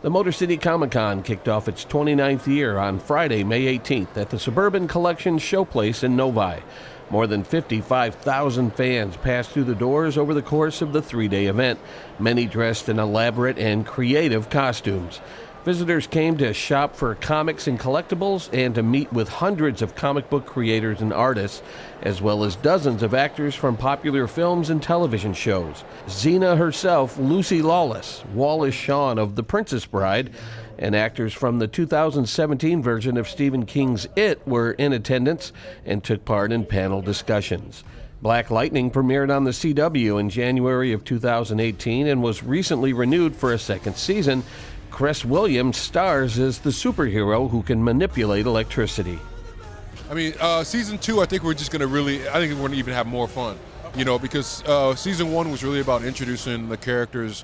The Motor City Comic-Con kicked off its 29th year on Friday, May 18th at the Suburban Collection Showplace in Novi. More than 55,000 fans passed through the doors over the course of the three-day event, many dressed in elaborate and creative costumes. Visitors came to shop for comics and collectibles and to meet with hundreds of comic book creators and artists, as well as dozens of actors from popular films and television shows. Xena herself, Lucy Lawless, Wallace Shawn of The Princess Bride, and actors from the 2017 version of Stephen King's It were in attendance and took part in panel discussions. Black Lightning premiered on the CW in January of 2018 and was recently renewed for a second season. Cress Williams stars as the superhero who can manipulate electricity. I mean, season 2, I think we're just going to I think we're going to even have more fun, because season 1 was really about introducing the characters,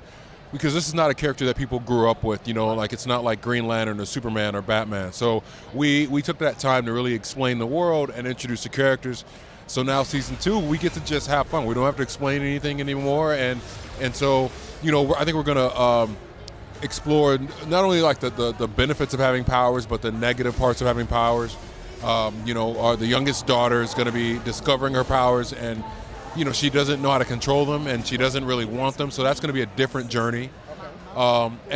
because this is not a character that people grew up with, like it's not like Green Lantern or Superman or Batman. So we took that time to really explain the world and introduce the characters. So now season 2, we get to just have fun. We don't have to explain anything anymore. And so, I think we're going to explore not only like the benefits of having powers, but the negative parts of having powers. The youngest daughter is going to be discovering her powers, and she doesn't know how to control them, and she doesn't really want them. So that's going to be a different journey. Tobias,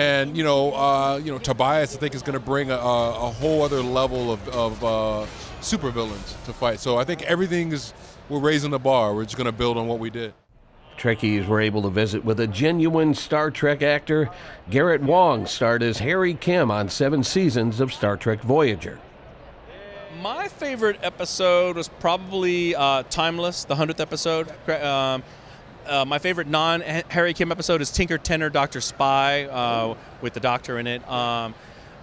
I think, is going to bring a whole other level of supervillains to fight. So I think we're raising the bar. We're just going to build on what we did. Trekkies were able to visit with a genuine Star Trek actor. Garrett Wang starred as Harry Kim on 7 seasons of Star Trek Voyager. My favorite episode was probably Timeless, the 100th episode. My favorite non-Harry Kim episode is Tinker Tenor Dr. Spy with the Doctor in it. One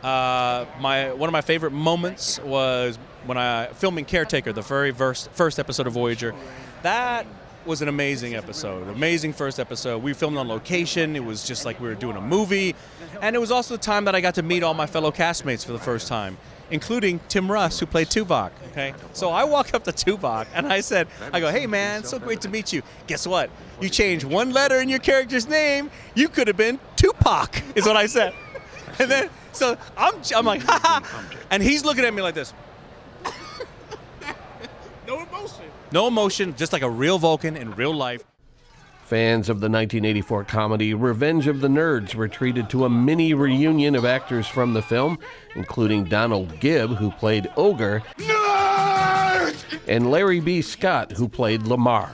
of my favorite moments was when filming Caretaker, the very first episode of Voyager. That was an amazing episode, amazing first episode. We filmed on location. It was just like we were doing a movie. And it was also the time that I got to meet all my fellow castmates for the first time, including Tim Russ, who played Tuvok. Okay, so I walked up to Tuvok and I go, hey man, so great to meet you. Guess what? You changed one letter in your character's name. You could have been Tupac, is what I said. And then, so I'm like, ha ha. And he's looking at me like this. No emotion. No emotion, just like a real Vulcan in real life. Fans of the 1984 comedy Revenge of the Nerds were treated to a mini reunion of actors from the film, including Donald Gibb, who played Ogre, Nerd! And Larry B. Scott, who played Lamar.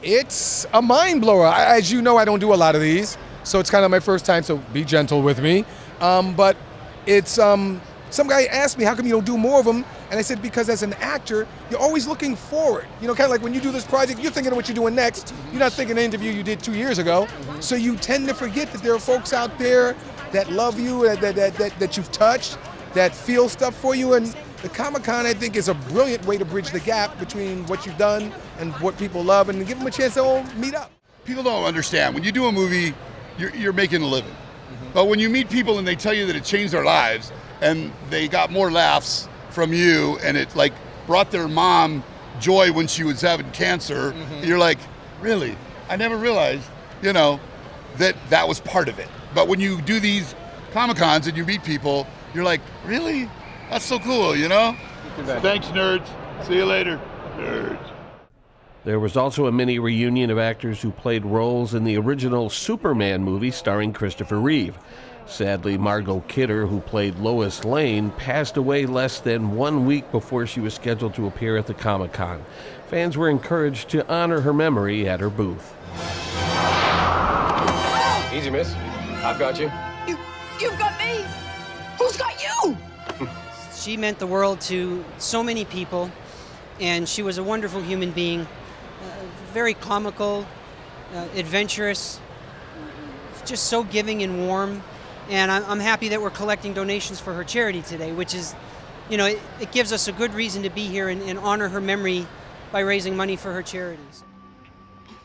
It's a mind blower. As you know, I don't do a lot of these, so it's kind of my first time, so be gentle with me. But it's some guy asked me, how come you don't do more of them? And I said, because as an actor, you're always looking forward. Kind of like when you do this project, you're thinking of what you're doing next. You're not thinking of the interview you did 2 years ago. So you tend to forget that there are folks out there that love you, that you've touched, that feel stuff for you. And the Comic-Con, I think, is a brilliant way to bridge the gap between what you've done and what people love, and give them a chance to all meet up. People don't understand. When you do a movie, you're making a living. But when you meet people and they tell you that it changed their lives, and they got more laughs from you, and it like brought their mom joy when she was having cancer, you're like, really? I never realized, that was part of it. But when you do these Comic-Cons and you meet people, you're like, really? That's so cool, Thanks, nerds. See you later, nerds. There was also a mini reunion of actors who played roles in the original Superman movie starring Christopher Reeve. Sadly, Margot Kidder, who played Lois Lane, passed away less than 1 week before she was scheduled to appear at the Comic-Con. Fans were encouraged to honor her memory at her booth. Easy, miss. I've got you. You've got me? Who's got you? She meant the world to so many people, and she was a wonderful human being, very comical, adventurous, just so giving and warm. And I'm happy that we're collecting donations for her charity today, which is, it gives us a good reason to be here and honor her memory by raising money for her charities.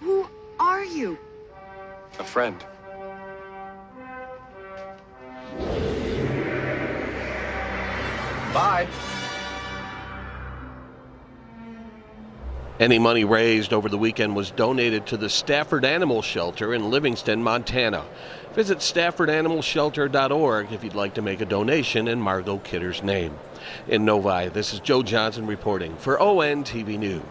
Who are you? A friend. Bye. Any money raised over the weekend was donated to the Stafford Animal Shelter in Livingston, Montana. Visit staffordanimalshelter.org if you'd like to make a donation in Margot Kidder's name. In Novi, this is Joe Johnson reporting for ONTV News.